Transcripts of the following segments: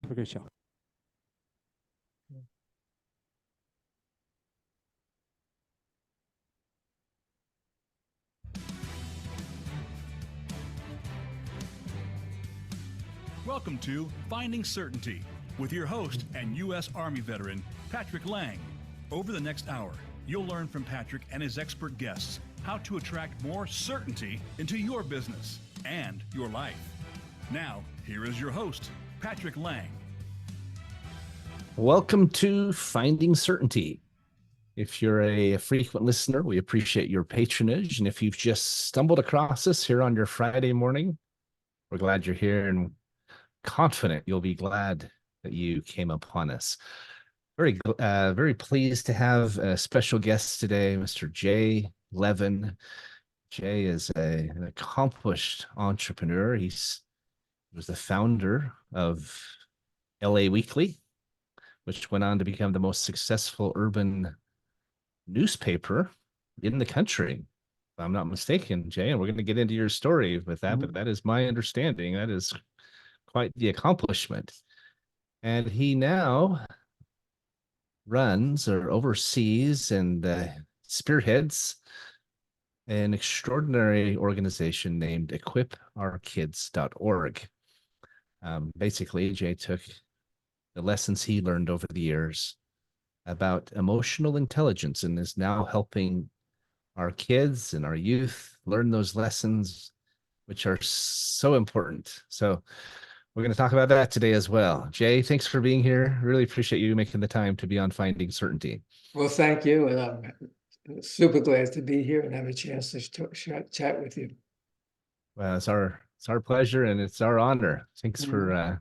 不可以笑。Welcome to Finding Certainty with your host and U.S. Army veteran, Patrick Laing. Over the next hour, you'll learn from Patrick and his expert guests how to attract more certainty into your business and your life. Now, here is your host, Patrick Laing. Welcome to Finding Certainty. If you're a frequent listener, we appreciate your patronage. And if you've just stumbled across us here on your Friday morning, we're glad you're here and confident you'll be glad that you came upon us. Very pleased to have a special guest today, Mr. Jay Levin. Jay is an accomplished entrepreneur. He was the founder of LA Weekly, which went on to become the most successful urban newspaper in the country, if I'm not mistaken, Jay. And we're going to get into your story with that, but that is my understanding. That is quite the accomplishment. And he now runs or oversees and spearheads an extraordinary organization named equipourkids.org. Basically, Jay took the lessons he learned over the years about emotional intelligence and is now helping our kids and our youth learn those lessons, which are so important. So we're going to talk about that today as well. Jay, thanks for being here. Really appreciate you making the time to be on Finding Certainty. Well, thank you. And I'm super glad to be here and have a chance to chat with you. Well, it's our pleasure and it's our honor. Thanks for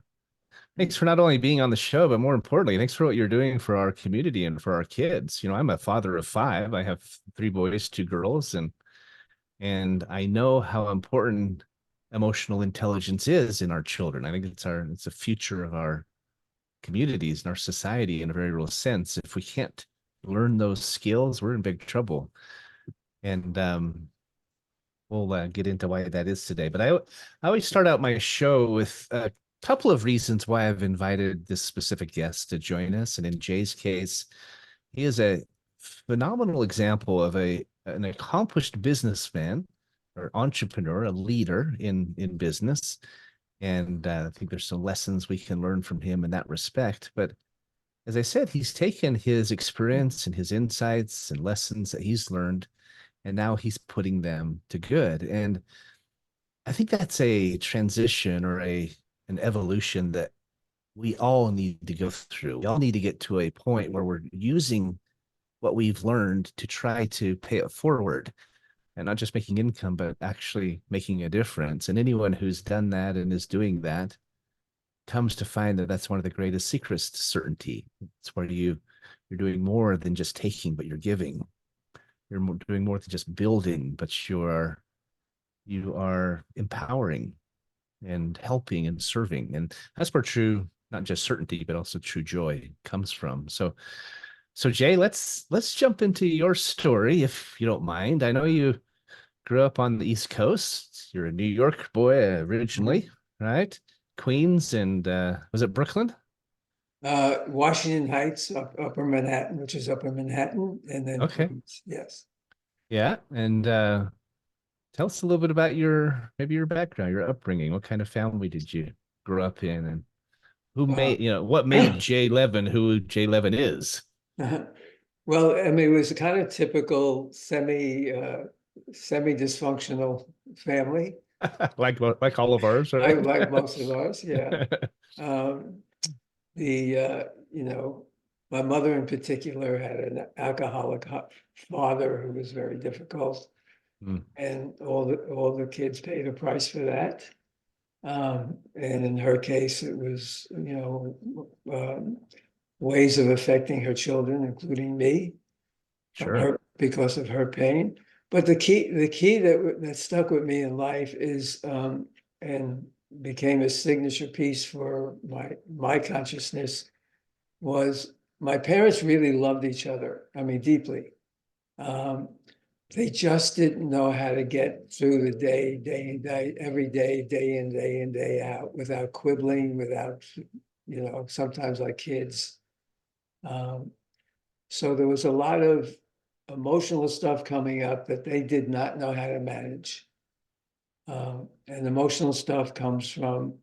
not only being on the show, but more importantly, thanks for what you're doing for our community and for our kids. You know, I'm a father of 5. I have 3 boys, 2 girls, and I know how important emotional intelligence is in our children. I think it's a future of our communities and our society in a very real sense. If we can't learn those skills, we're in big trouble. And we'll get into why that is today. But I always start out my show with a couple of reasons why I've invited this specific guest to join us. And in Jay's case, he is a phenomenal example of an accomplished businessman or entrepreneur, a leader in business. And I think there's some lessons we can learn from him in that respect. But as I said, he's taken his experience and his insights and lessons that he's learned, and now he's putting them to good. And I think that's a transition or an evolution that we all need to go through. We all need to get to a point where we're using what we've learned to try to pay it forward and not just making income, but actually making a difference. And anyone who's done that and is doing that comes to find that that's one of the greatest secrets to certainty. It's where you're doing more than just taking, but you're giving. You're doing more than just building, but you are empowering and helping and serving. And that's where true, not just certainty, but also true joy comes from. So Jay, let's jump into your story, if you don't mind. I know you grew up on the East Coast. You're a New York boy originally, right? Queens and was it Brooklyn? Washington Heights, Upper Manhattan, which is Upper Manhattan, and then Queens. Yes. Yeah, and tell us a little bit about your background, your upbringing. What kind of family did you grow up in, and what made Jay Levin who Jay Levin is? Well, I mean, it was a kind of typical semi-dysfunctional family. like all of ours, right? Like most of ours, yeah. My mother in particular had an alcoholic father who was very difficult, and all the kids paid a price for that. And in her case, it was ways of affecting her children, including me, because of her pain. But the key that stuck with me in life is and became a signature piece for my consciousness was my parents really loved each other. I mean, deeply. They just didn't know how to get through the day in, day out, without quibbling, without sometimes like kids. So there was a lot of emotional stuff coming up that they did not know how to manage. And emotional stuff comes from,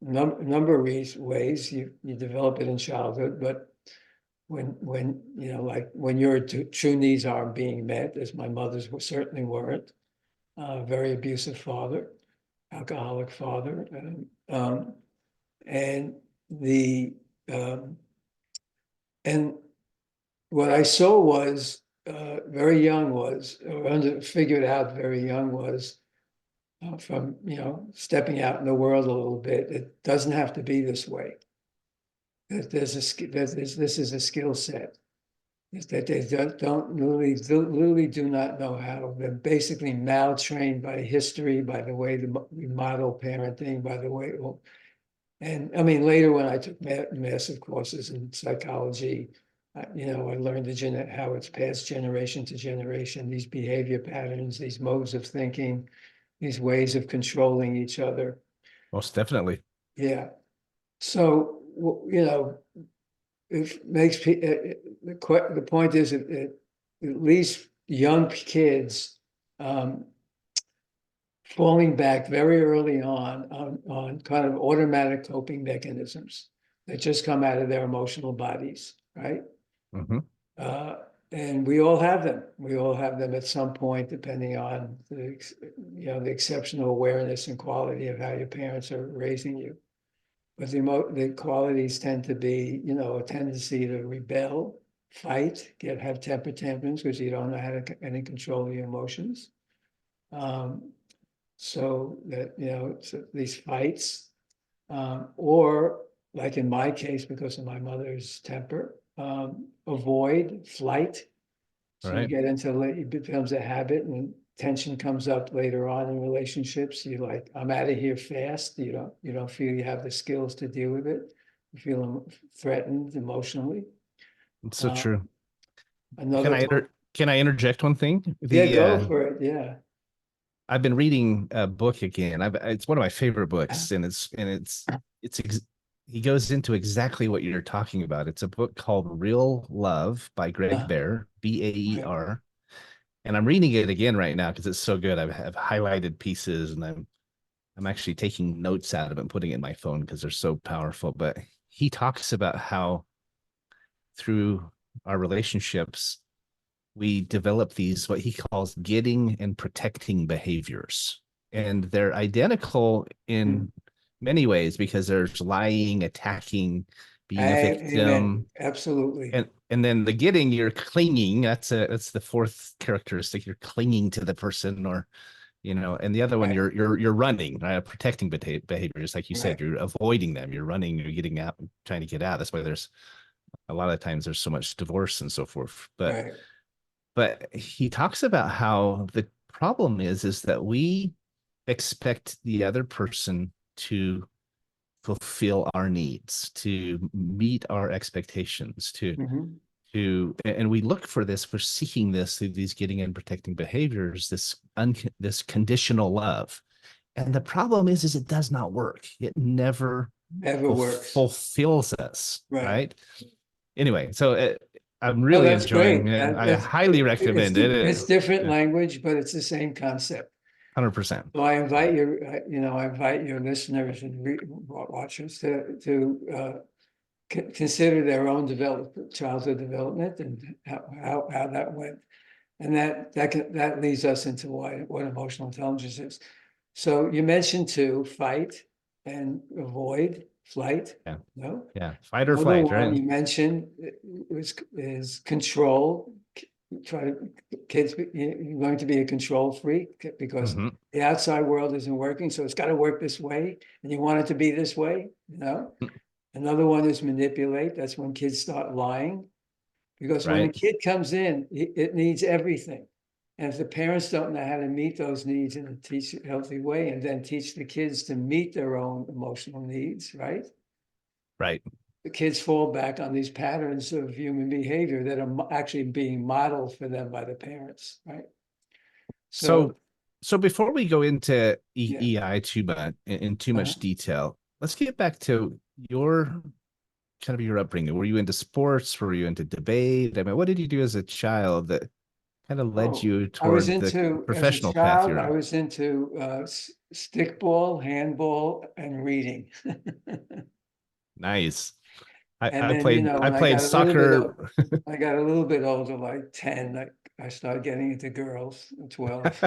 number of ways you develop it in childhood, but when like when your true needs aren't being met, as my mother's certainly weren't, very abusive father, alcoholic father, and the and what I saw was very young was, or figured out very young was, from stepping out in the world a little bit. It doesn't have to be this way. That this is a skill set. Is that they don't literally do not know how. They're basically maltrained by history, by the way we model parenting, by the way. And I mean, later when I took massive courses in psychology, I learned how it's passed generation to generation. These behavior patterns, these modes of thinking, these ways of controlling each other. Most definitely. Yeah. So, it makes the point is that at least young kids falling back very early on kind of automatic coping mechanisms that just come out of their emotional bodies, right? Mm-hmm. And we all have them. We all have them at some point, depending on the exceptional awareness and quality of how your parents are raising you. But the qualities tend to be, a tendency to rebel, fight, have temper tantrums because you don't know how to any control your emotions. So that, it's these fights, or like in my case, because of my mother's temper, avoid, flight. So you get into it becomes a habit, and tension comes up later on in relationships. You're like, I'm out of here fast. You don't feel you have the skills to deal with it. You feel threatened emotionally. It's so true. Another Can I interject one thing? Go for it. Yeah. I've been reading a book again. It's one of my favorite books, and he goes into exactly what you're talking about. It's a book called Real Love by Greg Bear, Baer. And I'm reading it again right now because it's so good. I've highlighted pieces, and I'm actually taking notes out of it and putting it in my phone because they're so powerful. But he talks about how through our relationships, we develop these, what he calls getting and protecting behaviors. And they're identical in many ways because there's lying, attacking, being a victim. Amen. Absolutely. And then the getting, you're clinging. That's the fourth characteristic. You're clinging to the person, or, and the other one, you're running, right? Protecting behaviors. Like you said, you're avoiding them. You're running, you're getting out, trying to get out. That's why there's a lot of times there's so much divorce and so forth. But he talks about how the problem is that we expect the other person to fulfill our needs, to meet our expectations, and we look for this, we're seeking this through these getting and protecting behaviors, this conditional love. And the problem is it does not work. It never works. Fulfills us, right? Anyway, so I'm really that's enjoying great. it. I highly recommend it. It's different language, but it's the same concept. 100%. So I invite your listeners and watchers to consider their own childhood development and how that went, and that leads us into what emotional intelligence is. So you mentioned fight and avoid. Flight, fight or flight. Right. You mentioned is control. Kids, you're going to be a control freak because the outside world isn't working, so it's got to work this way, and you want it to be this way. Another one is manipulate. That's when kids start lying, because when a kid comes in, it needs everything. And if the parents don't know how to meet those needs in a healthy way, and then teach the kids to meet their own emotional needs, right? The kids fall back on these patterns of human behavior that are actually being modeled for them by the parents, right? So before we go into EI in too much detail, let's get back to your kind of your upbringing? Were you into sports? Were you into debate? I mean, what did you do as a child that kind of led Oh, you I was toward the into, as a professional path child, you're I on? was into stickball, handball, and reading. Nice. And then, you know, I when played soccer. I got a little bit older, like 10, I started getting into girls, 12.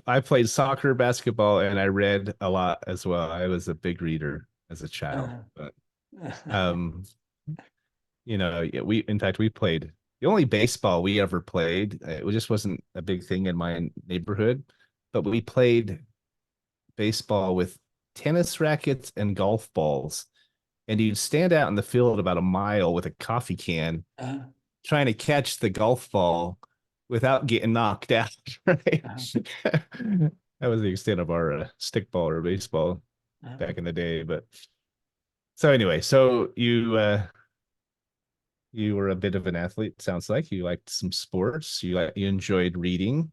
I played soccer, basketball, and I read a lot as well. I was a big reader as a child, Uh, but um, yeah, in fact we played the only baseball we ever played. It just wasn't a big thing in my neighborhood, but we played baseball with tennis rackets and golf balls, and you'd stand out in the field about a mile with a coffee can uh, trying to catch the golf ball without getting knocked out, right? uh, That was the extent of our stickball or baseball uh. back in the day. But so anyway, so you were a bit of an athlete. Sounds like you liked some sports. You enjoyed reading.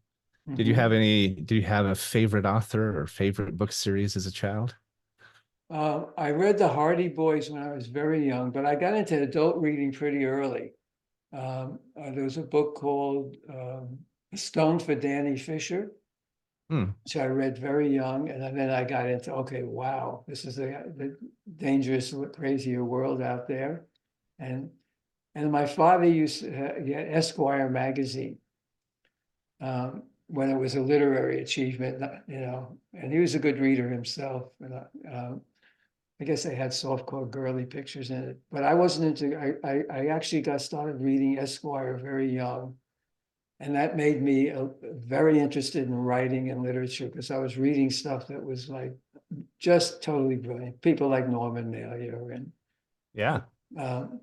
Mhm. Did you have a favorite author or favorite book series as a child? I read the Hardy Boys when I was very young, but I got into adult reading pretty early. There was a book called A Stone for Danny Fisher, Hmm. which I read very young, and then I got into, okay, wow, this is the dangerous, crazier world out there. And my father used to get Esquire magazine when it was a literary achievement, you know, and he was a good reader himself. And I guess they had softcore girly pictures in it, but I wasn't into. I actually got started reading Esquire very young, and that made me very interested in writing and literature because I was reading stuff that was like just totally brilliant. People like Norman Mailer Yeah. um,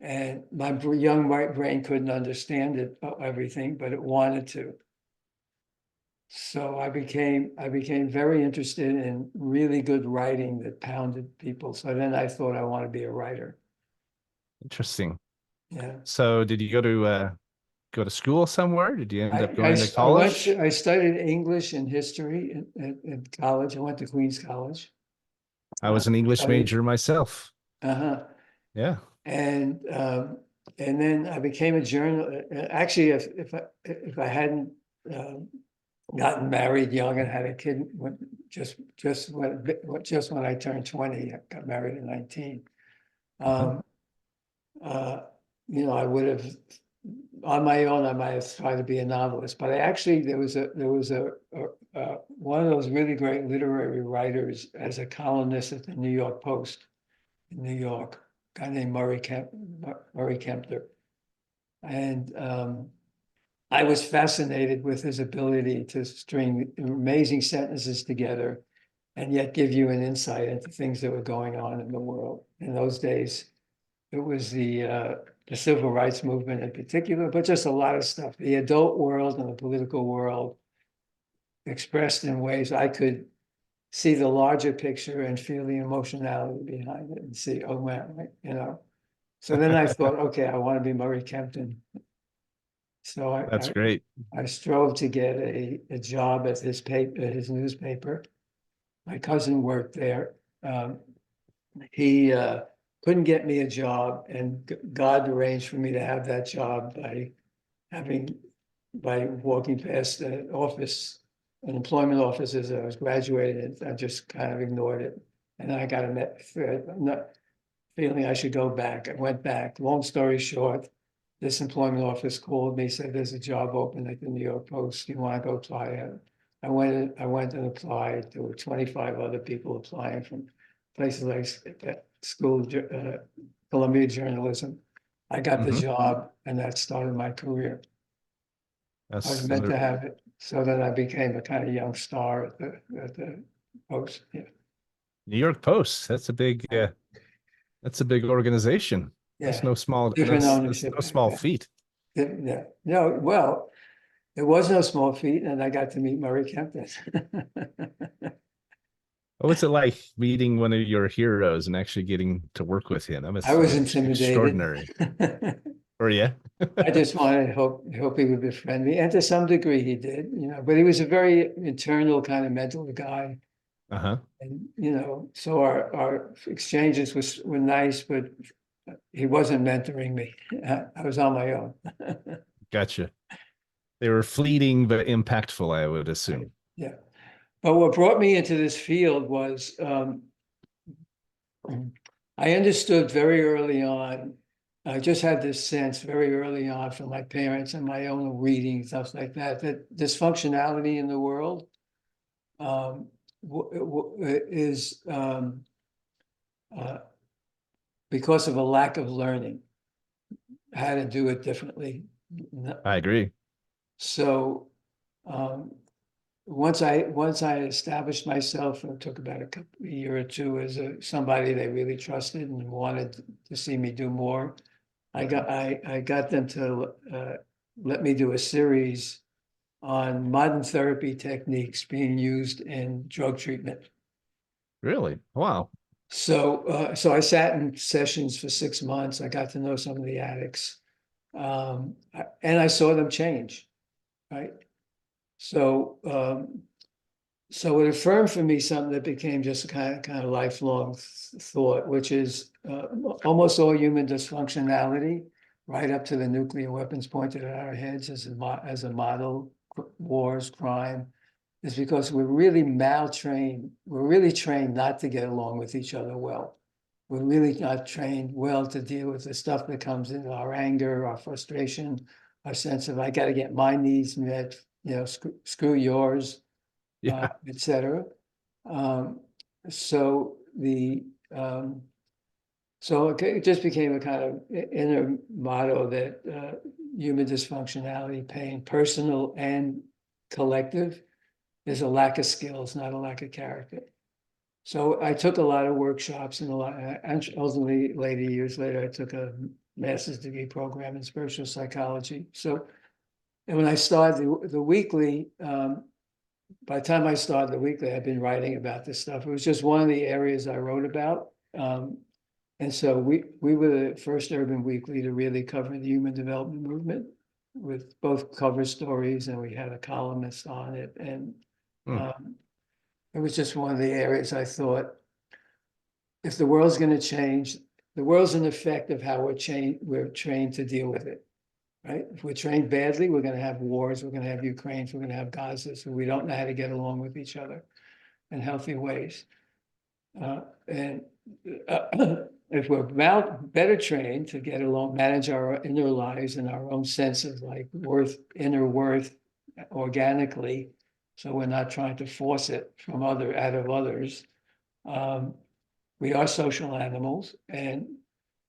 and my young white brain couldn't understand it everything, but it wanted to. So I became very interested in really good writing that pounded people. So then I thought I want to be a writer. Interesting. Yeah. So did you go to school somewhere? Did you end up going to college? I studied English and history in college. I went to Queens College. I was an English Studied, major myself. uh-huh. Yeah. And then I became a journal. Actually, if I hadn't um, gotten married young and had a kid when, just when I turned 20, I got married at 19. Mhm. Um, uh, you know, I would have on my own, I might have tried to be a novelist, but I actually there was a one of those really great literary writers as a columnist at the New York Post in New York, a guy named Murray Kempter, and I was fascinated with his ability to string amazing sentences together and yet give you an insight into things that were going on in the world. In those days, it was the civil rights movement in particular, but just a lot of stuff. The adult world and the political world expressed in ways I could see the larger picture and feel the emotionality behind it and see, oh man, you know. So then I thought, okay, I want to be Murray Kempton. So That's great. I strove to get a job at his paper, his newspaper. My cousin worked there. He couldn't get me a job, and God arranged for me to have that job having by walking past an office, an employment office as I was graduating. I just kind of ignored it, and I got a feeling I should go back. I went back. Long story short, this employment office called me, said there's a job open at the New York Post. You want to go apply? I went and applied. There were 25 other people applying from places like school, Columbia journalism. I got the Hmm. job, and that started my career. I was That's meant to have it, so that I became a kind of young star at the Post. Yeah, New York Post. That's a big organization. yeah, different That's ownership no back small then. feat. Yeah, no, well, it was no small feat, and I got to meet Murray Kempton. What was it like meeting one of your heroes and actually getting to work with him? That I must was be intimidated. extraordinary. Or yeah. I just wanted to hope he would befriend me, and to some degree he did, you know. But he was a very internal kind of mental guy. Uh-huh. And, so our exchanges were nice, but he wasn't mentoring me. I was on my own. Gotcha. They were fleeting but impactful, I would Right. assume. Yeah. But what brought me into this field was I understood very early on. I just had this sense very early on from my parents and my own reading, stuff like that, that dysfunctionality in the world um, is uh, because of a lack of learning how to do it differently. I agree. So um, once I established myself, it took about a year or two as somebody they really trusted and wanted to see me do more. I got them to let me do a series on modern therapy techniques being used in drug treatment. Really? Wow. So I sat in sessions for 6 months. I got to know some of the addicts, and I saw them change, right? So so it affirmed for me something that became just a kind of lifelong thought, which is almost all human dysfunctionality, right up to the nuclear weapons pointed at our heads as a model, wars, crime, is because we're really maltrained. We're really trained not to get along with each other well. We're really not trained well to deal with the stuff that comes in, our anger, our frustration, our sense of I got to get my needs met, screw yours, Yeah. et cetera. Um, so the so it just became a kind of inner motto that human dysfunctionality, pain, personal and collective, is a lack of skills, not a lack of character. So I took a lot of workshops and ultimately later, years later, I took a master's degree program in spiritual psychology. So, and when I started the weekly, by the time I started the weekly, I'd been writing about this stuff. It was just one of the areas I wrote about. And so we were the first urban weekly to really cover the human development movement with both cover stories, and we had a columnist on it. And Hmm. it was just one of the areas I thought, if the world's going to change, the world's an effect of how we're trained to deal with it, right? If we're trained badly, we're going to have wars, we're going to have Ukraine, we're going to have Gaza, so we don't know how to get along with each other in healthy ways. And if we're better trained to get along, manage our inner lives and our own sense of like inner worth organically, so we're not trying to force it out of others. We are social animals, and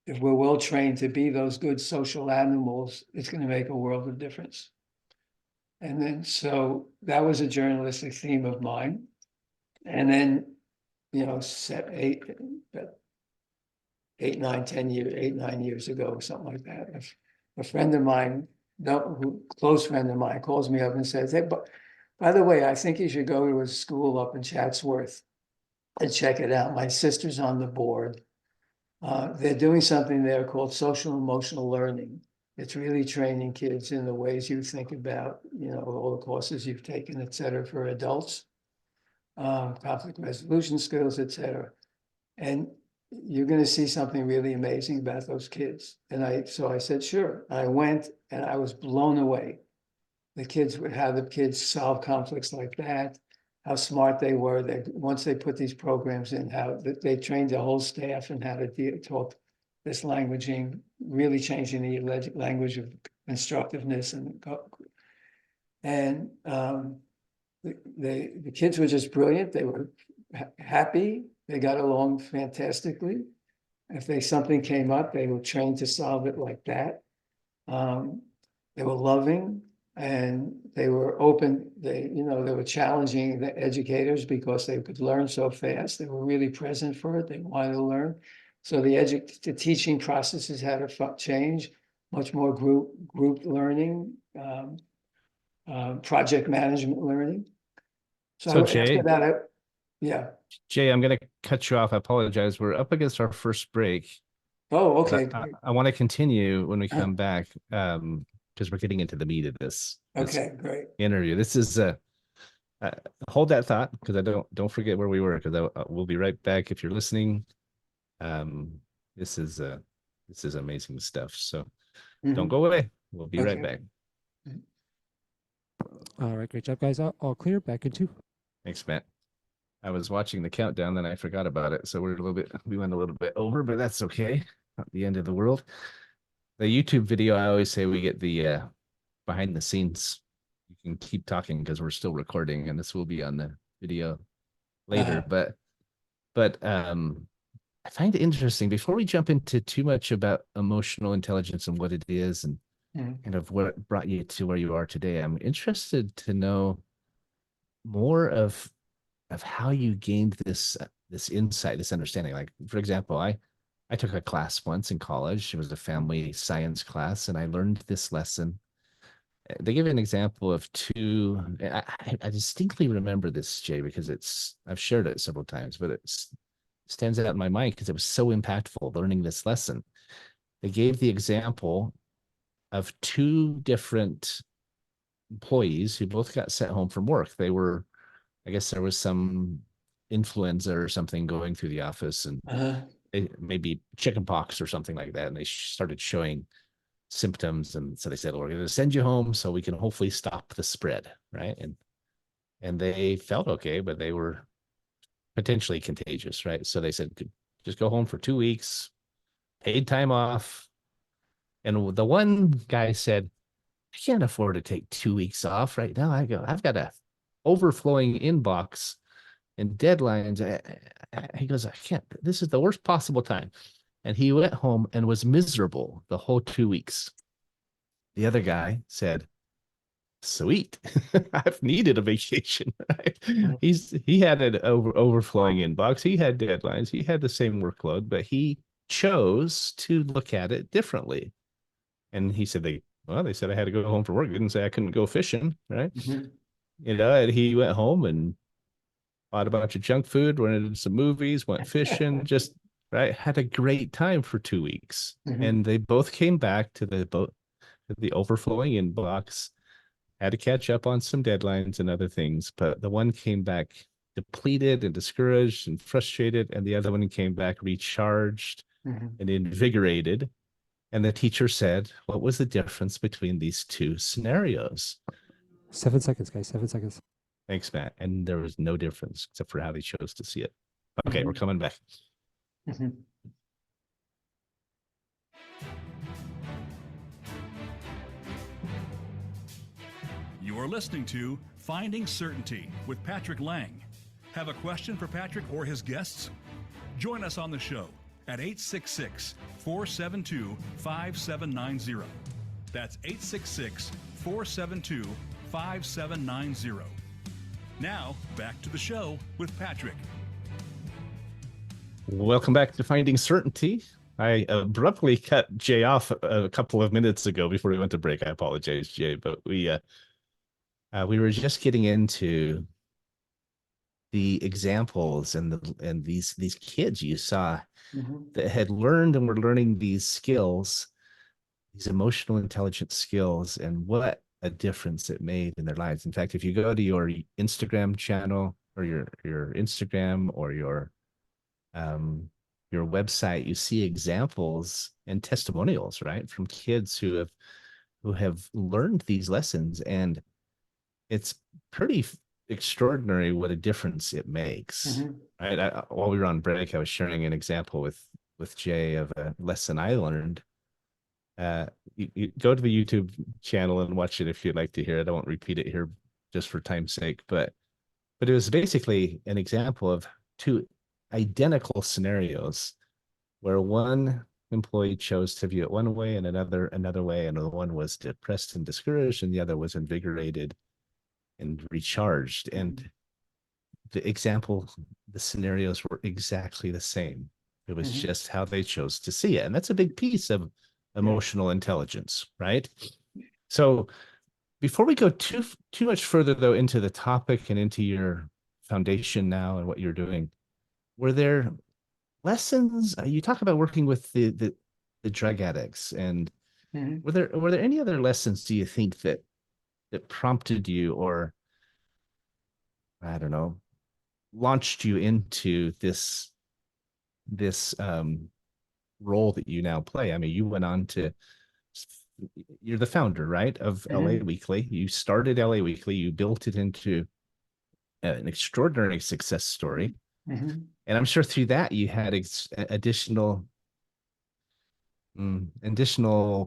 if we're well trained to be those good social animals, it's going to make a world of difference. And then, so that was a journalistic theme of mine. And then, set 9 years ago, or something like that, a friend of mine, close friend of mine, calls me up and says, "Hey, but by the way, I think you should go to a school up in Chatsworth and check it out. My sister's on the board. They're doing something there called social emotional learning. It's really training kids in the ways you think about, all the courses you've taken, et cetera, for adults, conflict resolution skills, et cetera. And you're going to see something really amazing about those kids." And so I said, sure. I went and I was blown away. How the kids solve conflicts like that, how smart they were. Once they put these programs in, how they trained the whole staff in how to talk this languaging, really changing the language of constructiveness. And the kids were just brilliant. They were happy. They got along fantastically. If something came up, they were trained to solve it like that. They were loving, and they were open. They were challenging the educators because they could learn so fast. They were really present for it. They wanted to learn. So the teaching processes had to change, much more group learning, project management learning. So So after that, yeah. Jay, I'm going to cut you off. I apologize. We're up against our first break. Oh, okay. I want to continue when we come back, because we're getting into the meat of this Okay, great. interview. This is uh, hold that thought, because I don't forget where we were, because we'll be right back if you're listening. Um, this is amazing stuff. So don't go away. We'll be right Okay. back. All right, great job, guys. All clear. Back in 2. Thanks, Matt. I was watching the countdown, then I forgot about it. So we went a little bit over, but that's okay. Not the end of the world. The YouTube video, I always say we get the behind the scenes. You can keep talking because we're still recording, and this will be on the video later. But I find it interesting, before we jump into too much about emotional intelligence and what it is and kind of what brought you to where you are today, I'm interested to know more of how you gained this insight, this understanding. Like, for example, I took a class once in college. It was a family science class, and I learned this lesson. They give an example of two. I distinctly remember this, Jay, because I've shared it several times, but it stands out in my mind because it was so impactful learning this lesson. They gave the example of two different employees who both got sent home from work. I guess there was some influenza or something going through the office, and maybe chickenpox or something like that. And they started showing symptoms. And so they said, well, we're going to send you home so we can hopefully stop the spread. Right. And they felt okay, but they were potentially contagious. Right. So they said, just go home for 2 weeks, paid time off. And the one guy said, I can't afford to take 2 weeks off right now. I've got a overflowing inbox and deadlines. He goes, I can't, this is the worst possible time. And he went home and was miserable the whole 2 weeks. The other guy said, sweet, I've needed a vacation. Right? He had an overflowing inbox. He had deadlines. He had the same workload, but he chose to look at it differently. And he said, they said I had to go home from work. They didn't say I couldn't go fishing. Right. And he went home and bought a bunch of junk food, went into some movies, went fishing, just right, had a great time for 2 weeks. And they both came back to the overflowing inbox, had to catch up on some deadlines and other things. But the one came back depleted and discouraged and frustrated, and the other one came back recharged and invigorated. And the teacher said, what was the difference between these two scenarios? 7 seconds, guys. 7 seconds. Thanks, Matt. And there was no difference except for how they chose to see it. Okay, we're coming back. You are listening to Finding Certainty with Patrick Laing. Have a question for Patrick or his guests? Join us on the show at 866-472-5790. That's 866-472-5790. Now, back to the show with Patrick. Welcome back to Finding Certainty. I abruptly cut Jay off a couple of minutes ago before we went to break. I apologize, Jay, but we were just getting into the examples and these kids you saw that had learned and were learning these skills, these emotional intelligence skills, and what a difference it made in their lives. In fact, if you go to your Instagram channel or your Instagram or your website, you see examples and testimonials, right, from kids who have learned these lessons, and it's pretty extraordinary what a difference it makes. Right? While we were on break, I was sharing an example with Jay of a lesson I learned. You go to the YouTube channel and watch it if you'd like to hear it. I won't repeat it here just for time's sake, but it was basically an example of two identical scenarios where one employee chose to view it one way and another way, and the one was depressed and discouraged and the other was invigorated and recharged. And the scenarios were exactly the same. It was just how they chose to see it. And that's a big piece of emotional intelligence, right? So before we go too much further, though, into the topic and into your foundation now and what you're doing, were there lessons? You talk about working with the drug addicts, and were there any other lessons, do you think, that prompted you or I don't know, launched you into this role that you now play. I mean, you went on to, you're the founder, right, of LA Weekly. You started LA Weekly, you built it into an extraordinary success story. And I'm sure through that you had additional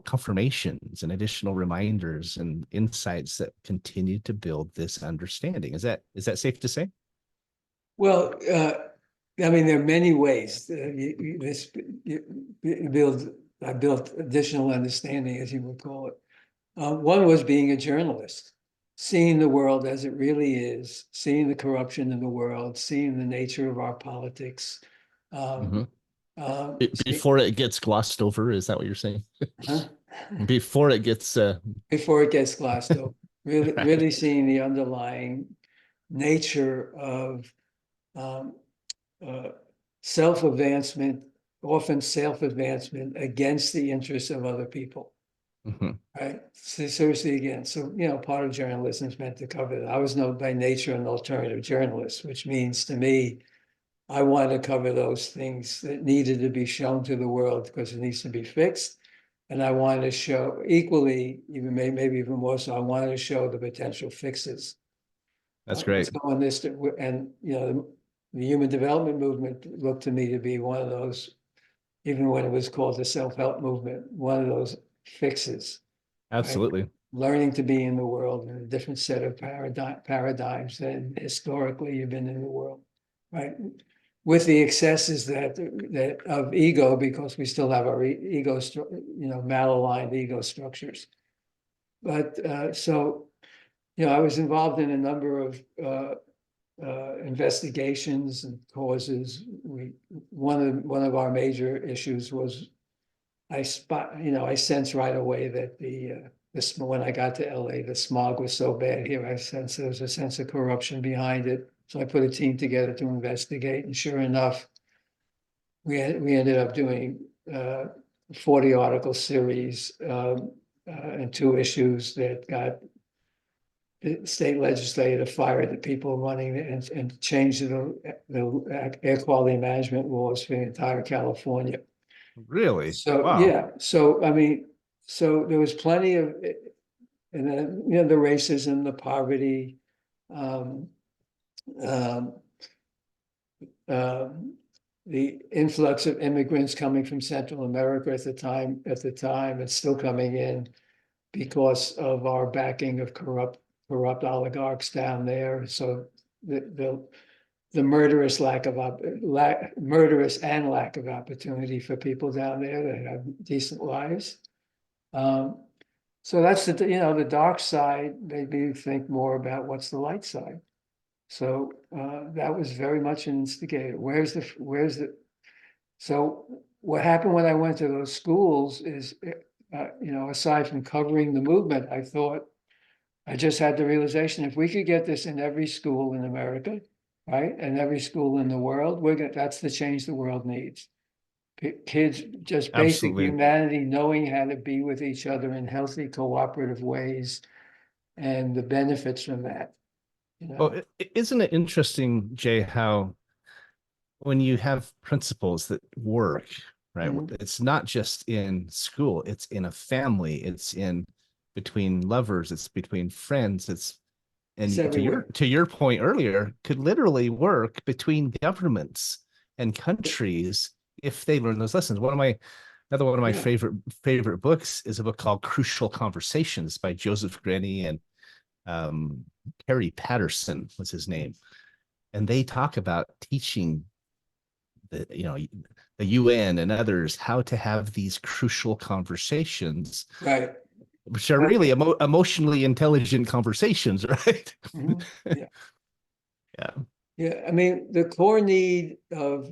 confirmations and additional reminders and insights that continue to build this understanding. Is that safe to say? Well, I mean, there are many ways. I built additional understanding, as you would call it. One was being a journalist, seeing the world as it really is, seeing the corruption in the world, seeing the nature of our politics. Before it gets glossed over, is that what you're saying? Huh? Before it gets Before it gets glossed over, right. really seeing the underlying nature of self-advancement, often self-advancement against the interests of other people. Right. So seriously, again, so part of journalism is meant to cover that. I was by nature an alternative journalist, which means to me, I want to cover those things that needed to be shown to the world because it needs to be fixed. And I want to show equally, even maybe even more so, I wanted to show the potential fixes. That's great. So on this, and the human development movement looked to me to be one of those, even when it was called the self-help movement, one of those fixes. Absolutely. Right? Learning to be in the world in a different set of paradigms than historically you've been in the world, right? With the excesses that of ego, because we still have our ego, malaligned ego structures. But so, I was involved in a number of investigations and causes. One of our major issues was I sensed right away that when I got to LA, the smog was so bad here. I sensed there was a sense of corruption behind it. So I put a team together to investigate, and sure enough, we ended up doing 40 article series and 2 issues that got the state legislature to fire the people running it and change the air quality management laws for the entire California. Really? So Wow. yeah, so I mean, so there was plenty of, and then the racism, the poverty, um, um, the influx of immigrants coming from Central America at the time, and still coming in because of our backing of corrupt oligarchs down there. So the murderous lack of opportunity for people down there that have decent lives. So that's the dark side made me think more about what's the light side. So that was very much an instigator. So what happened when I went to those schools is, aside from covering the movement, I just had the realization, if we could get this in every school in America, right, and every school in the world, that's the change the world needs. Kids, just basic Absolutely. humanity, knowing how to be with each other in healthy, cooperative ways, and the benefits from that. Well, isn't it interesting, Jay, how when you have principles that work, right? It's not just in school, it's in a family, it's in between lovers, it's between friends, and to your point earlier, could literally work between governments and countries if they learn those lessons. Another one of my favorite books is a book called Crucial Conversations by Joseph Grenny and Perry Patterson was his name. And they talk about teaching the UN and others how to have these crucial conversations, right, which are really emotionally intelligent conversations, right? Yeah. I mean, the core need of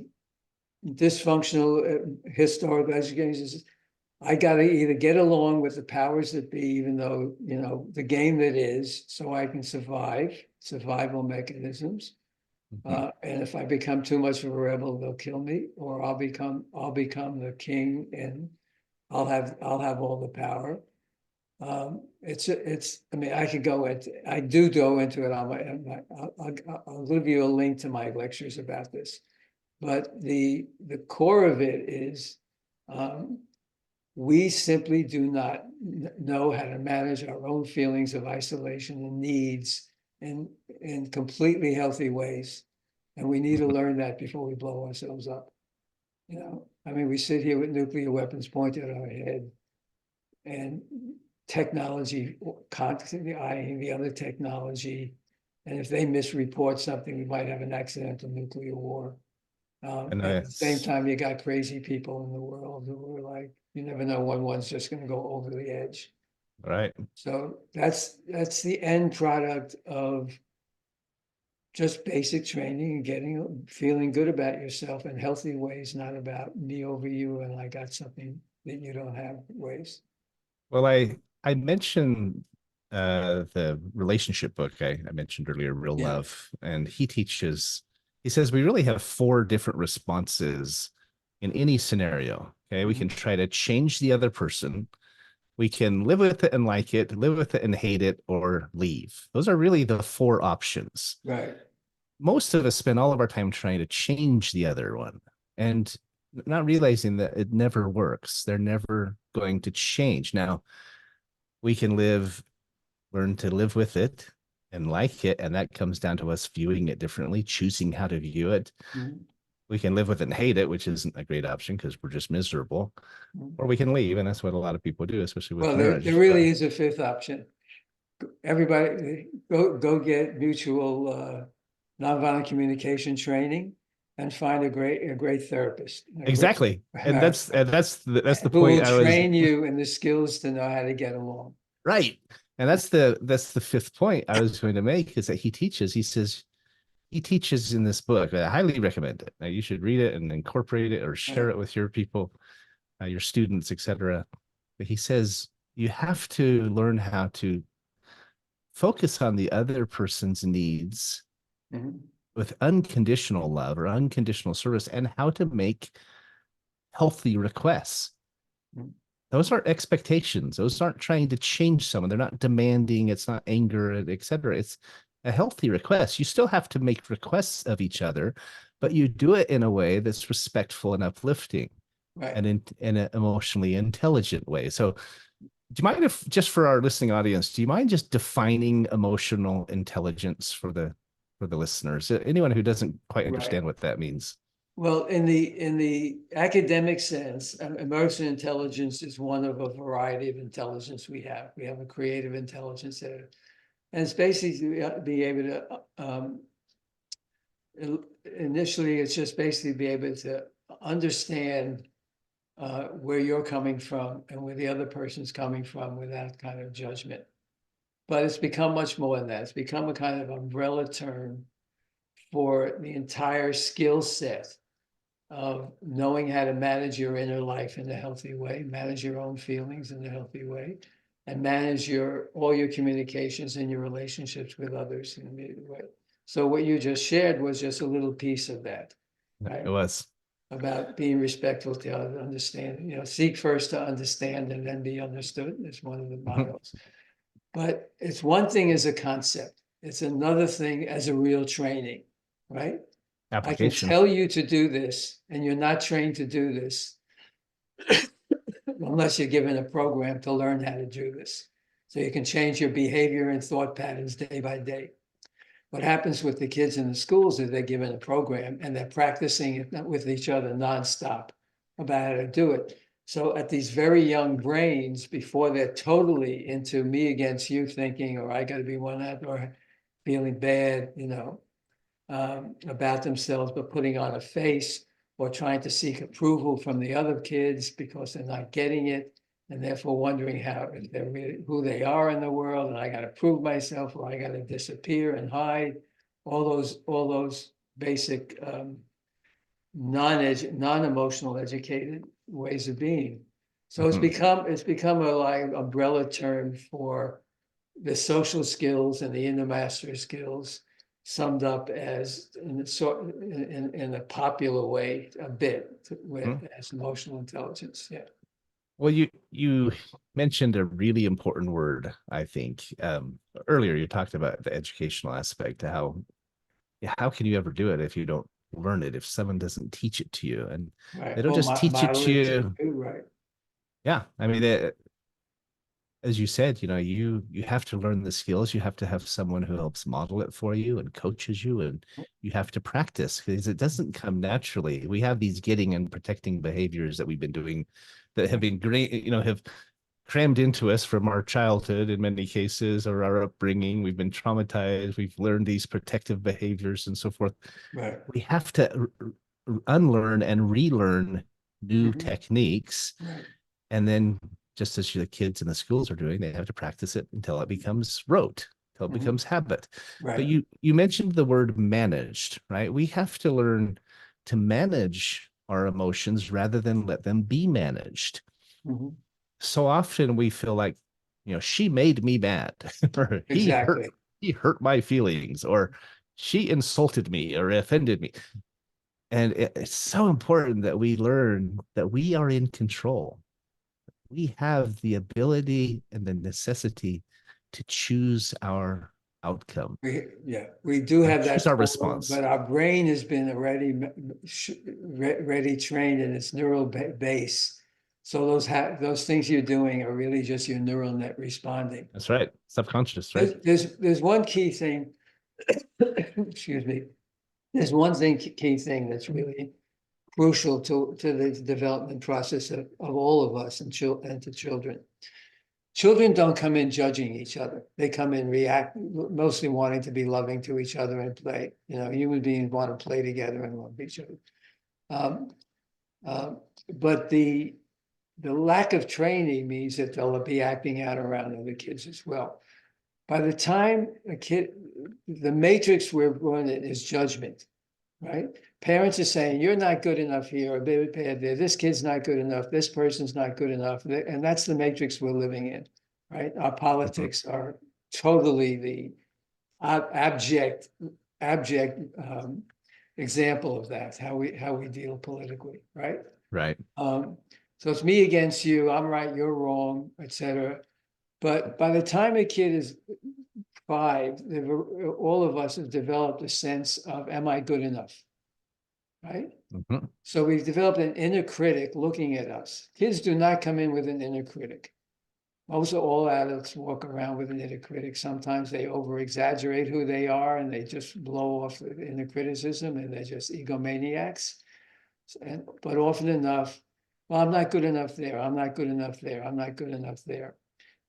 dysfunctional historical education is, I got to either get along with the powers that be, even though the game that is, so I can survival mechanisms. And if I become too much of a rebel, they'll kill me, or I'll become the king, and I'll have all the power. I mean, I do go into it on I'll give you a link to my lectures about this. But the core of it is, we simply do not know how to manage our own feelings of isolation and needs in completely healthy ways. And we need to learn that before we blow ourselves up. I mean, we sit here with nuclear weapons pointed at our head, and technology constantly eyeing the other technology. And if they misreport something, we might have an accidental nuclear war. And At the same time, you got crazy people in the world who are like, you never know when one's just going to go over the edge. right. So that's the end product of just basic training and feeling good about yourself in healthy ways, not about me over you and I got something that you don't have ways. Well, I mentioned the relationship book I mentioned earlier, Real Yeah. Love, and he says we really have 4 different responses in any scenario. Okay, we can try to change the other person. We can live with it and like it, live with it and hate it, or leave. Those are really the 4 options. Right. Most of us spend all of our time trying to change the other one and not realizing that it never works. They're never going to change. Now, we can learn to live with it and like it, and that comes down to us viewing it differently, choosing how to view it. We can live with it and hate it, which isn't a great option because we're just miserable, or we can leave, and that's what a lot of people do, especially with Well, marriage. there really is a 5th option. Everybody go get mutual nonviolent communication training and find a great therapist. Exactly, and that's the who will point I was train you in the skills to know how to get along. right, and that's the 5th point I was going to make, is that he teaches in this book. I highly recommend it. Now, you should read it and incorporate it or share it with your people, your students, etc. But he says you have to learn how to focus on the other person's needs with unconditional love or unconditional service, and how to make healthy requests. Those aren't expectations. Those aren't trying to change someone. They're not demanding. It's not anger, etc. It's a healthy request. You still have to make requests of each other, but you do it in a way that's respectful and uplifting, Right. and in an emotionally intelligent way. So, do you mind, if just for our listening audience, do you mind just defining emotional intelligence for the listeners, anyone who doesn't quite understand what that means? Well, in the academic sense, emotional intelligence is one of a variety of intelligence we have. We have a creative intelligence there, and it's basically be able to initially, it's just basically be able to understand where you're coming from and where the other person's coming from without kind of judgment. But it's become much more than that. It's become a kind of umbrella term for the entire skill set of knowing how to manage your inner life in a healthy way, manage your own feelings in a healthy way, and manage all your communications and your relationships with others in a healthy way. So what you just shared was just a little piece of that, right? It was About being respectful to understand, seek first to understand and then be understood. It's one of the mottos. But it's one thing as a concept. It's another thing as a real training, right? I can application. tell you to do this, and you're not trained to do this unless you're given a program to learn how to do this. So you can change your behavior and thought patterns day by day. What happens with the kids in the schools is they're given a program and they're practicing it with each other nonstop about how to do it. So at these very young brains, before they're totally into me against you thinking, or I got to be one out, or feeling bad, about themselves, but putting on a face or trying to seek approval from the other kids because they're not getting it, and therefore wondering if they're really who they are in the world, and I got to prove myself, or I got to disappear and hide. All those basic non-emotional educated ways of being. So it's become a like umbrella term for the social skills and the inner mastery skills, summed up as in a popular way a bit with as emotional intelligence. Yeah. Well, you mentioned a really important word, I think. Earlier you talked about the educational aspect, how can you ever do it if you don't learn it, if someone doesn't teach it to you? And Right. they don't Or just teach it model to it to you. you, right. Yeah. I mean, as you said, you have to learn the skills. You have to have someone who helps model it for you and coaches you, and you have to practice because it doesn't come naturally. We have these getting and protecting behaviors that we've been doing that have been great, have crammed into us from our childhood in many cases, or our upbringing. We've been traumatized. We've learned these protective behaviors and so forth. Right. We have to unlearn and relearn new Mhm. techniques. Right. And then, just as the kids in the schools are doing, they have to practice it until it becomes rote, until it Mhm. becomes habit. But Right. you mentioned the word managed, right? We have to learn to manage our emotions rather than let them be managed. Mhm. So often we feel like, she made me mad, or Exactly. he hurt my feelings, or she insulted me or offended me. And it's so important that we learn that we are in control. We have the ability and the necessity to choose our outcome We do or have choose that our power, response. but our brain has been already ready trained in its neural base. So those things you're doing are really just your neural net responding. That's right. Subconscious, right? There's one key thing, excuse me. There's one key thing that's really crucial to the development process of all of us and to children. Children don't come in judging each other. They come in mostly wanting to be loving to each other and play. Human beings want to play together and love each other. Um, but the lack of training means that they'll be acting out around other kids as well. By the time the matrix we're going in is judgment, right? Parents are saying, you're not good enough here, or this kid's not good enough, this person's not good enough. And that's the matrix we're living in, right? Our Mhm. politics are totally the abject example of that, how we deal politically, right? Right. So it's me against you, I'm right, you're wrong, etc. But by the time a kid is 5, all of us have developed a sense of, am I good enough? Right? Mhm. So we've developed an inner critic looking at us. Kids do not come in with an inner critic. Most of all adults walk around with an inner critic. Sometimes they over exaggerate who they are and they just blow off the inner criticism and they're just egomaniacs. But often enough, well, I'm not good enough there. I'm not good enough there. I'm not good enough there.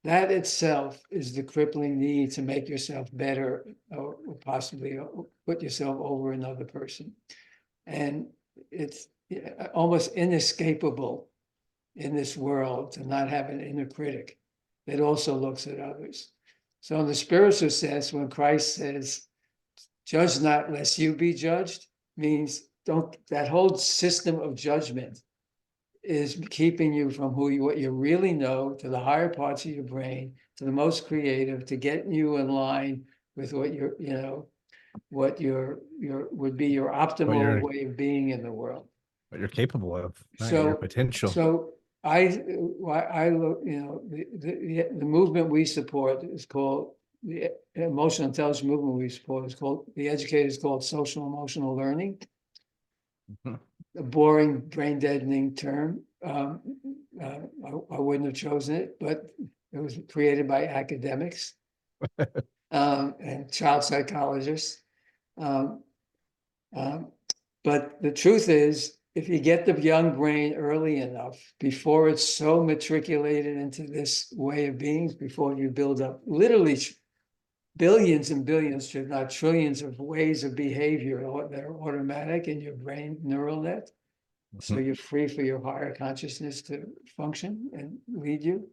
That itself is the crippling need to make yourself better or possibly put yourself over another person. And it's almost inescapable in this world to not have an inner critic that also looks at others. So in the spiritual sense, when Christ says, judge not lest you be judged, means that whole system of judgment is keeping you from what you really know, to the higher parts of your brain, to the most creative, to get you in line with what what your would be your What optimal you're way of being in the world. what you're capable of, right? Your So potential. so I look, the movement we support is called the emotional intelligence movement we support is called, the educators called social emotional learning. Mhm. A boring, brain deadening term. I wouldn't have chosen it, but it was created by academics and child psychologists. Um, but the truth is, if you get the young brain early enough, before it's so matriculated into this way of being, before you build up literally billions and billions, if not trillions of ways of behavior that are automatic in your brain neural net, so Mhm. you're free for your higher consciousness to function and lead you.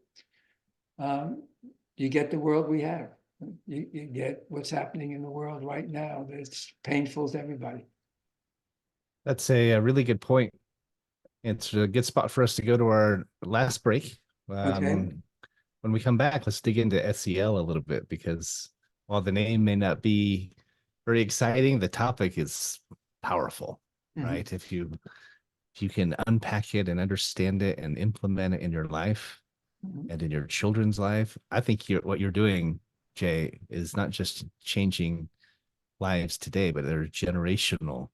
You get the world we have. You get what's happening in the world right now that's painful to everybody. That's a really good point. It's a good spot for us to go to our last break. Okay. When we come back, let's dig into SEL a little bit, because while the name may not be very exciting, the topic is powerful, Mhm. right? If you if you can unpack it and understand it and implement it in your life and in your children's life, I think what you're doing, Jay, is not just changing lives today, but they're generational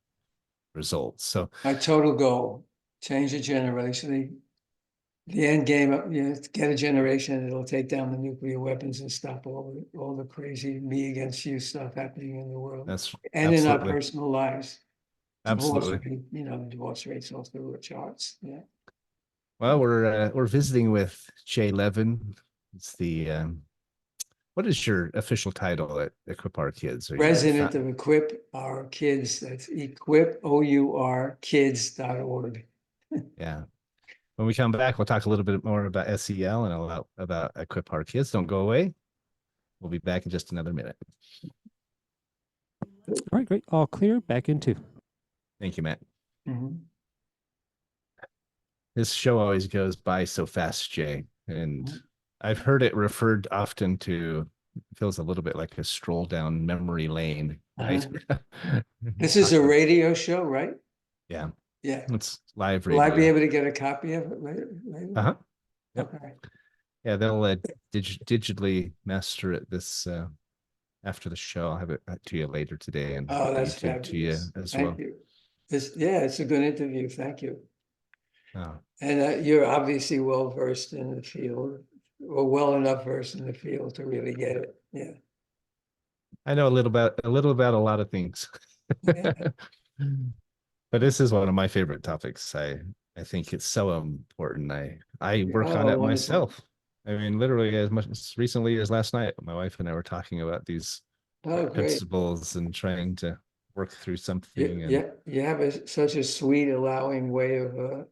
results. So My total goal, change the generation. The end game, get a generation that'll take down the nuclear weapons and stop all the crazy me against you stuff happening in the world that's and in our absolutely, personal lives. Divorce absolutely. rate, divorce rates off the charts. Yeah. Well, we're visiting with Jay Levin. It's the what is your official title at Equip Our Kids? Are you President of Equip Our Kids. That's equip, OUR, kids.org. Yeah. When we come back, we'll talk a little bit more about SEL and about Equip Our Kids. Don't go away. We'll be back in just another minute. All right, great. All clear. Back in 2. Thank you, Matt. Mhm. This show always goes by so fast, Jay. And I've heard it referred often to, feels a little bit like a stroll down memory lane, right? This is a radio show, right? Yeah. Yeah. It's live Will I be radio. able to get a copy of it later? Uh-huh. Yep. Okay. Yeah, they'll digitally master it this after the show. I'll have it to you later today and Oh, that's YouTube to you fabulous. as Thank well. you. It's a good interview. Thank you. Oh, And you're obviously well versed in the field, or well enough versed in the field to really get it. Yeah. I know a little about a lot of things. Yeah. But this is one of my favorite topics. I think it's so important. I work on Oh, it wonderful. myself. I mean, literally as much as recently as last night, my wife and I were talking about these Oh, great. principles and trying to work through something. And Yeah, you have such a sweet, allowing way of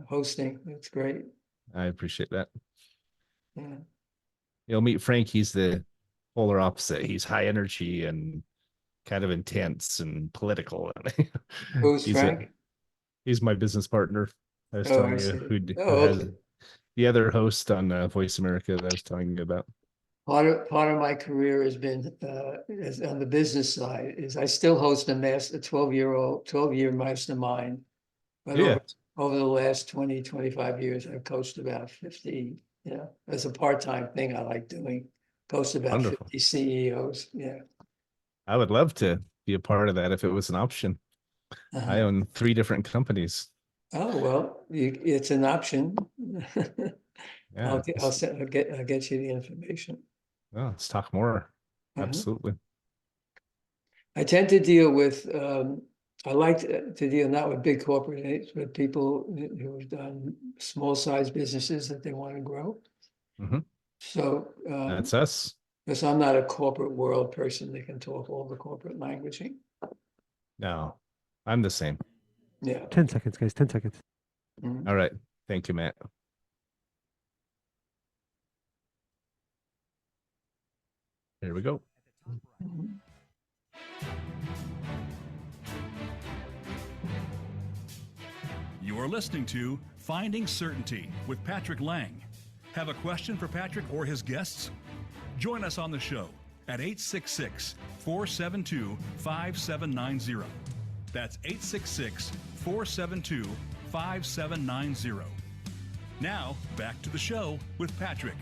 hosting. It's great. I appreciate that. Yeah. You'll meet Frank. He's the polar opposite. He's high energy and kind of intense and political. Who's Frank? He's my business partner. I was Oh, telling I you see. who Oh, has okay. the other host on Voice America that I was telling you about. Part of my career has been is on the business side. Is I still host a 12-year mastermind, but Yeah, over the last 20, 25 years, I've coached about 50. As a part-time thing I like doing. Coached about wonderful. 50 CEOs. Yeah. I would love to be a part of that if it was an option. I Uh-huh. own 3 different companies. Oh, well, it's an option. Yeah. I'll get you the information. Well, let's talk more. Uh-huh. Absolutely. I tend to deal with, I like to deal not with big corporations, but people who've done small size businesses that they want to grow. Mhm. So, That's us. because I'm not a corporate world person that can talk all the corporate languaging. No, I'm the same. Yeah. 10 seconds, guys. 10 seconds. Mhm. All right. Thank you, Matt. Here we go. Mhm. You are listening to Finding Certainty with Patrick Laing. Have a question for Patrick or his guests? Join us on the show at 866-472-5790. That's 866-472-5790. Now, back to the show with Patrick.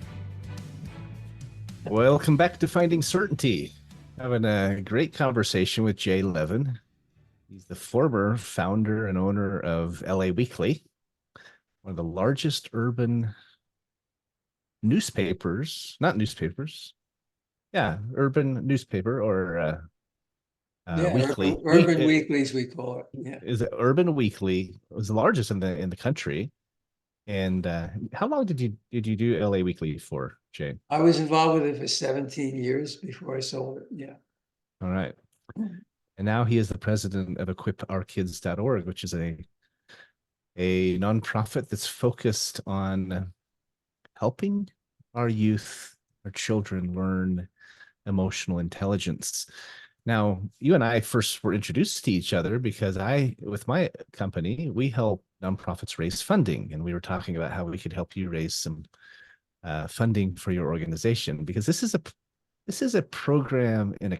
Welcome back to Finding Certainty. Having a great conversation with Jay Levin. He's the former founder and owner of LA Weekly, one of the largest urban newspapers, not newspapers. Yeah, urban newspaper or weekly. Urban weeklies, we call it. Yeah. Is it Urban Weekly? It was the largest in the country. And how long did you do LA Weekly for, Jay? I was involved with it for 17 years before I sold it. Yeah. All right. And now he is the president of equipourkids.org, which is a nonprofit that's focused on helping our youth, our children learn emotional intelligence. Now, you and I first were introduced to each other because with my company, we help nonprofits raise funding. And we were talking about how we could help you raise some funding for your organization, because this is a program and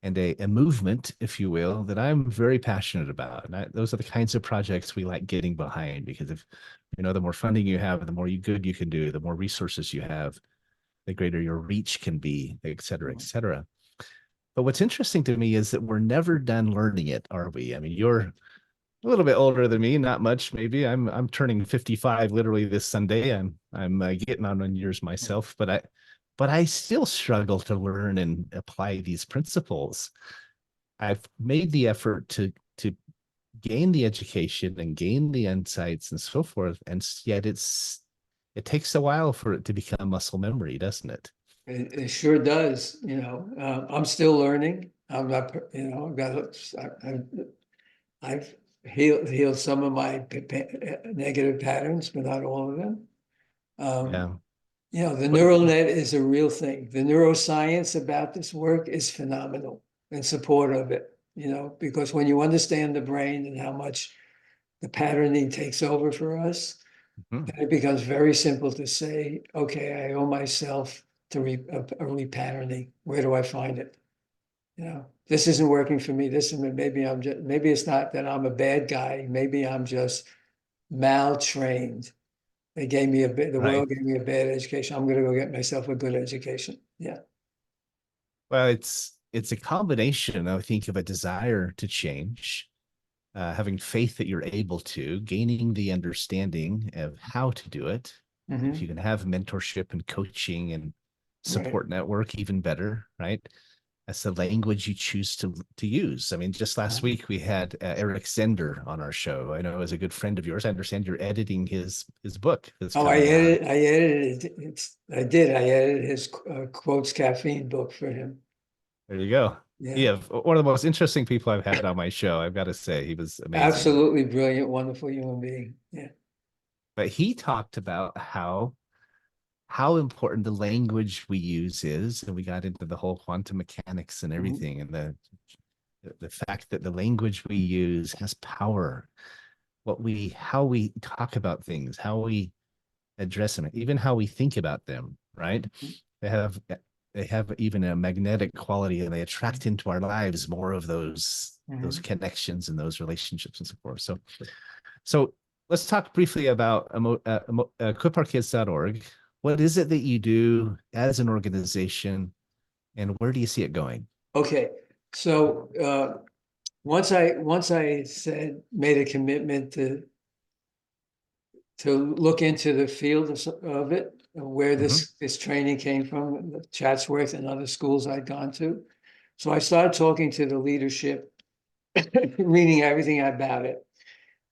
a movement, if you will, that I'm very passionate about. And those are the kinds of projects we like getting behind, because if the more funding you have, the more good you can do, the more resources you have, the greater your reach can be, et cetera, et cetera. But what's interesting to me is that we're never done learning it, are we? I mean, you're a little bit older than me, not much, maybe. I'm turning 55 literally this Sunday. I'm getting on years myself, but I still struggle to learn and apply these principles. I've made the effort to gain the education and gain the insights and so forth, and yet it takes a while for it to become muscle memory, doesn't it? It sure does. I'm still learning. I'm not, I've healed some of my negative patterns, but not all of them. Yeah. The But neural net is a real thing. The neuroscience about this work is phenomenal in support of it, because when you understand the brain and how much the patterning takes over for us, mhm, then it becomes very simple to say, okay, I owe myself to a repatterning. Where do I find it? This isn't working for me. Maybe it's not that I'm a bad guy. Maybe I'm just maltrained. The right. world gave me a bad education. I'm going to go get myself a good education. Yeah. Well, it's a combination, I think, of a desire to change, having faith that you're able to, gaining the understanding of how to do it. If you Hmm. can have mentorship and coaching and Right. support network, even better, right? That's the language you choose to use. I mean, just last week we had Eric Zender on our show. I know as a good friend of yours, I understand you're editing his book that's Oh, I coming out. edited. I edited it. I did. I edited his quotes caffeine book for him. There you go. Yeah. Yeah, one of the most interesting people I've had on my show. I've got to say, he was amazing. Absolutely brilliant, wonderful human being. Yeah. But he talked about how important the language we use is, and we got into the whole quantum mechanics and Mhm. everything, and the fact that the language we use has power. How we talk about things, how we address them, even how we think about them, right? They have they have even a magnetic quality, and they attract into our lives more of those Mhm. connections and those relationships and so forth. So let's talk briefly about equipourkids.org. What is it that you do as an organization, and where do you see it going? Okay. So once I made a commitment to look into the field of it, where Mhm. this training came from, Chatsworth and other schools I'd gone to. So I started talking to the leadership, reading everything about it.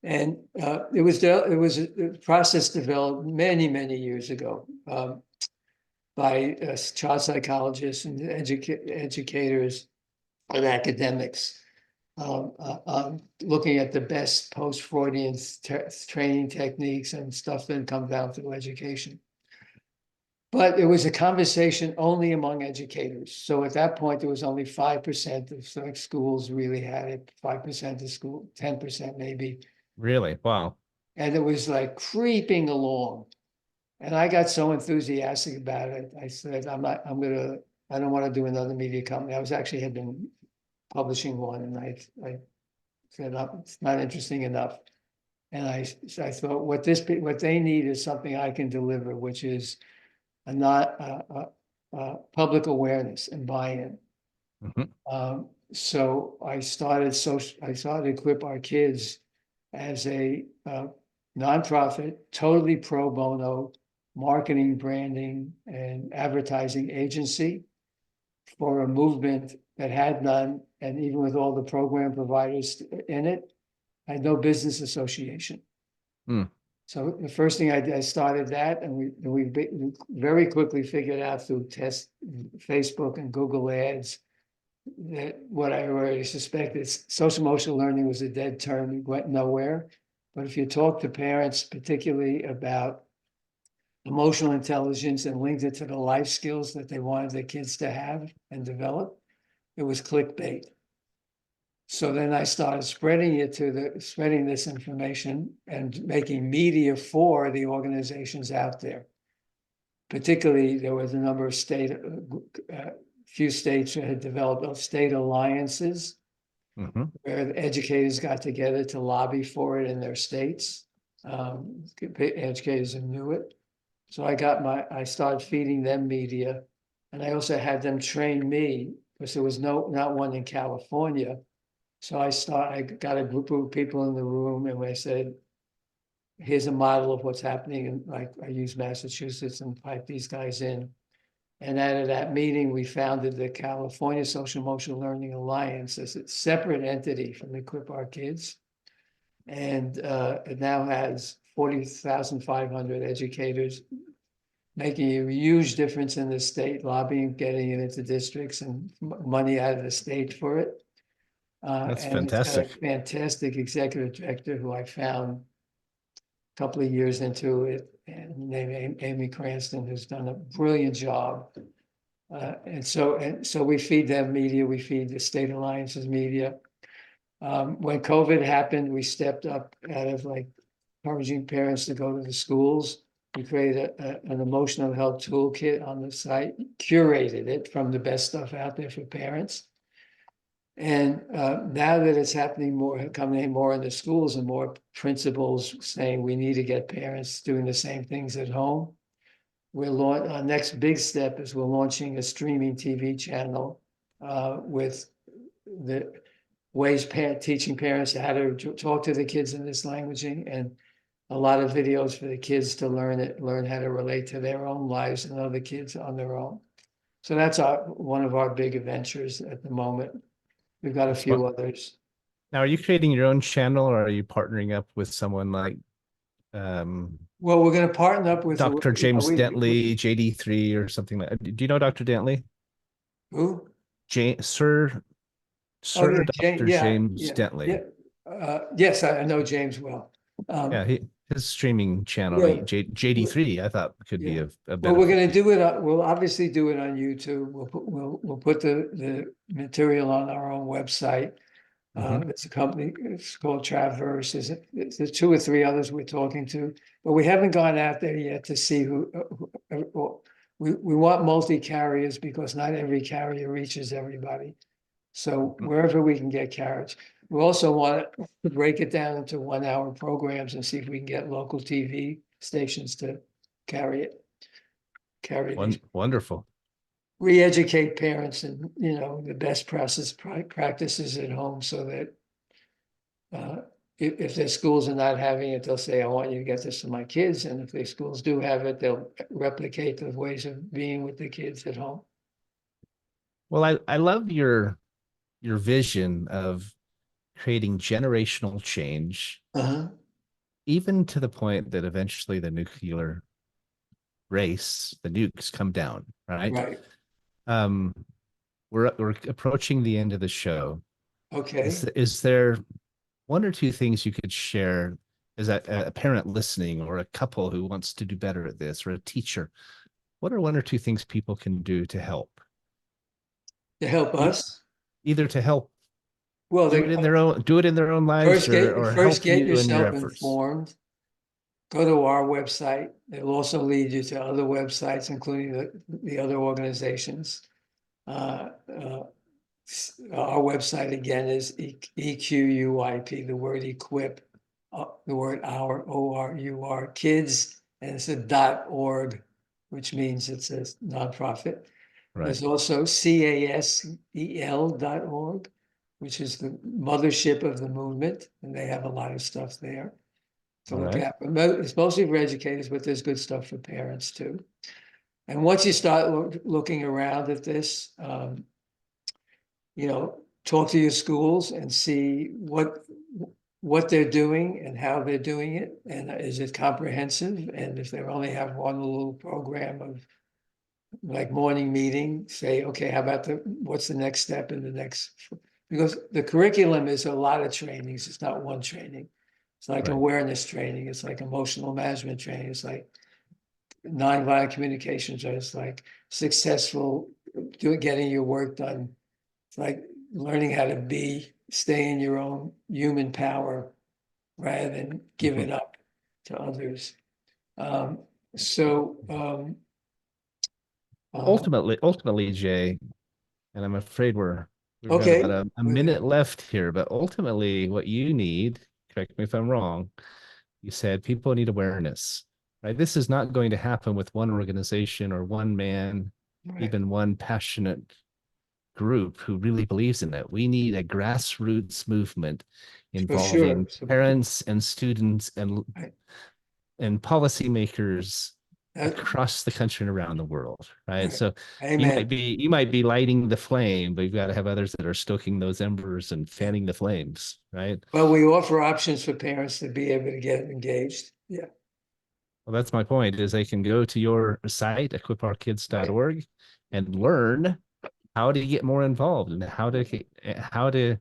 And it was a process developed many years ago by child psychologists and educators and academics, looking at the best post-Freudian training techniques and stuff that comes out through education. But it was a conversation only among educators. So at that point, there was only 5% of select schools really had it, 5% of school, 10% maybe. Really? Wow. And it was like creeping along. And I got so enthusiastic about it. I said, I don't want to do another media company. Had been publishing one, and I said, it's not interesting enough. And I thought, what they need is something I can deliver, which is a not public awareness and buy-in. Mhm. So I started Equip Our Kids as a nonprofit, totally pro bono marketing, branding, and advertising agency for a movement that had none, and even with all the program providers in it, had no business association. Mm. So the first thing I did, I started that, and we very quickly figured out through test Facebook and Google ads that what I already suspected, social emotional learning was a dead term, it went nowhere. But if you talk to parents, particularly about emotional intelligence and linked it to the life skills that they wanted their kids to have and develop, it was clickbait. So then I started spreading this information and making media for the organizations out there. Particularly, there was a number of state few states had developed state alliances where the educators got together to lobby for it in their states. Educators who knew it. So I started feeding them media, and I also had them train me because there was not one in California. So I got a group of people in the room, and I said, here's a model of what's happening. And like I used Massachusetts and piped these guys in. And out of that meeting, we founded the California Social Emotional Learning Alliance as a separate entity from Equip Our Kids. And it now has 40,500 educators, making a huge difference in the state, lobbying, getting it into districts and money out of the state for it. That's and it's got a fantastic. fantastic executive director who I found a couple of years into it, and named Amy Cranston, who's done a brilliant job. And so we feed them media, we feed the state alliances media. When COVID happened, we stepped up out of like encouraging parents to go to the schools. We created an emotional health toolkit on the site, curated it from the best stuff out there for parents. And now that it's happening more, coming in more in the schools and more principals saying we need to get parents doing the same things at home. Our next big step is we're launching a streaming TV channel with the ways teaching parents how to talk to the kids in this languaging, and a lot of videos for the kids to learn how to relate to their own lives and other kids on their own. So that's one of our big adventures at the moment. We've got a few others. Now, are you creating your own channel, or are you partnering up with someone like well, we're going to partner up with Dr. James Dentley, JD3 or something like that? Do you know Dr. Dentley? Who? Sir Dr. James Dentley. Yes, I know James well. His streaming channel, JD3, I thought could be a benefit. Well, we're going to do it. We'll obviously do it on YouTube. We'll put the material on our own website. It's a company. It's called Traverse. There's 2 or 3 others we're talking to, but we haven't gone out there yet to see who. We want multi-carriers because not every carrier reaches everybody. So wherever we can get carriage. We also want to break it down into 1-hour programs and see if we can get local TV stations to carry it. Wonderful. Re-educate parents and the best practices at home, so that if their schools are not having it, they'll say, I want you to get this to my kids. And if their schools do have it, they'll replicate the ways of being with the kids at home. Well, I love your vision of creating generational change, even to the point that eventually the nuclear race, the nukes come down, right? Right. We're approaching the end of the show. Okay. Is there 1 or 2 things you could share as a parent listening, or a couple who wants to do better at this, or a teacher? What are 1 or 2 things people can do to help? To help us? Either to help, well, do it in their own lives, or help get you in your yourself efforts. informed. Go to our website. It'll also lead you to other websites, including the other organizations. Our website again is EQUIP, the word equip, the word our, ORUR, kids, and it's a .org, which means it's a nonprofit. Right. There's also CASEL.org, which is the mothership of the movement, and they have a lot of stuff there to look at. It's mostly for educators, but there's good stuff for parents too. And once you start looking around at this, talk to your schools and see what they're doing and how they're doing it, and is it comprehensive? And if they only have one little program of like morning meeting, say, okay, how about what's the next step in the next? Because the curriculum is a lot of trainings. It's not one training. It's like awareness training. It's like emotional management training. It's like nonviolent communications. It's like successful getting your work done. It's like learning how to stay in your own human power rather than give it up to others. Ultimately, Jay, and I'm afraid we've got Okay. about a minute left here. But ultimately, what you need, correct me if I'm wrong, you said people need awareness, right? This is not going to happen with one organization or one man, Right. even one passionate group who really believes in it. We need a grassroots movement For sure. involving parents and students and Right. policymakers That, across the country and around the world, right? right. So Amen. you might be lighting the flame, but you've got to have others that are stoking those embers and fanning the flames, right? Well, we offer options for parents to be able to get engaged. Yeah. Well, that's my point, is they can go to your site, equipourkids.org, and learn how to get more involved and how to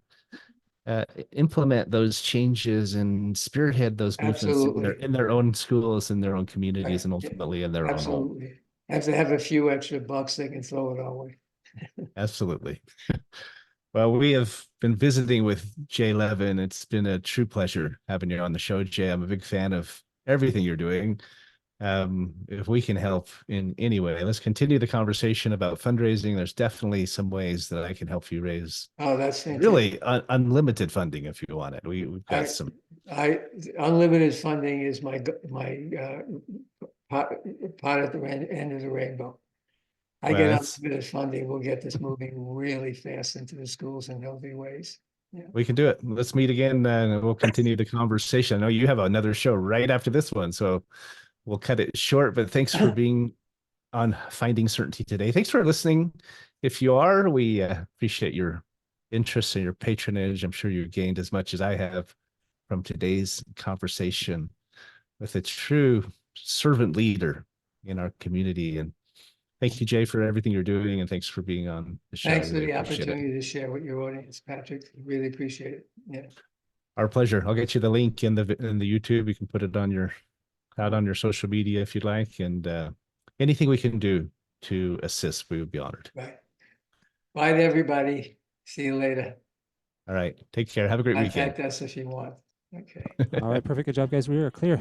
implement those changes and spearhead those movements Absolutely. in their own schools, in their own communities, Right. and Yeah. ultimately in their own home. Absolutely. If they have a few extra bucks, they can throw it our way. Absolutely. Well, we have been visiting with Jay Levin. It's been a true pleasure having you on the show, Jay. I'm a big fan of everything you're doing. If we can help in any way, let's continue the conversation about fundraising. There's definitely some ways that I can help you raise Oh, that's fantastic. really unlimited funding if you want it. We've got some. Unlimited funding is my pot at the end of the rainbow. I get unlimited funding. We'll get this moving really fast into the schools in healthy ways. Yeah. We can do it. Let's meet again and we'll continue the conversation. I know you have another show right after this one, so we'll cut it short, but thanks for being on Finding Certainty today. Thanks for listening. If you are, we appreciate your interest and your patronage. I'm sure you gained as much as I have from today's conversation with a true servant leader in our community. And thank you, Jay, for everything you're doing. And thanks for being on the show. Thanks for the opportunity to share with your audience, Patrick. Really appreciate it. Yeah. Our pleasure. I'll get you the link in the YouTube. You can put it on out on your social media if you'd like. And anything we can do to assist, we would be honored. Right. Bye to everybody. See you later. All right. Take care. Have a great weekend. Contact us if you want. Okay. All right, perfect. Good job, guys. We are clear.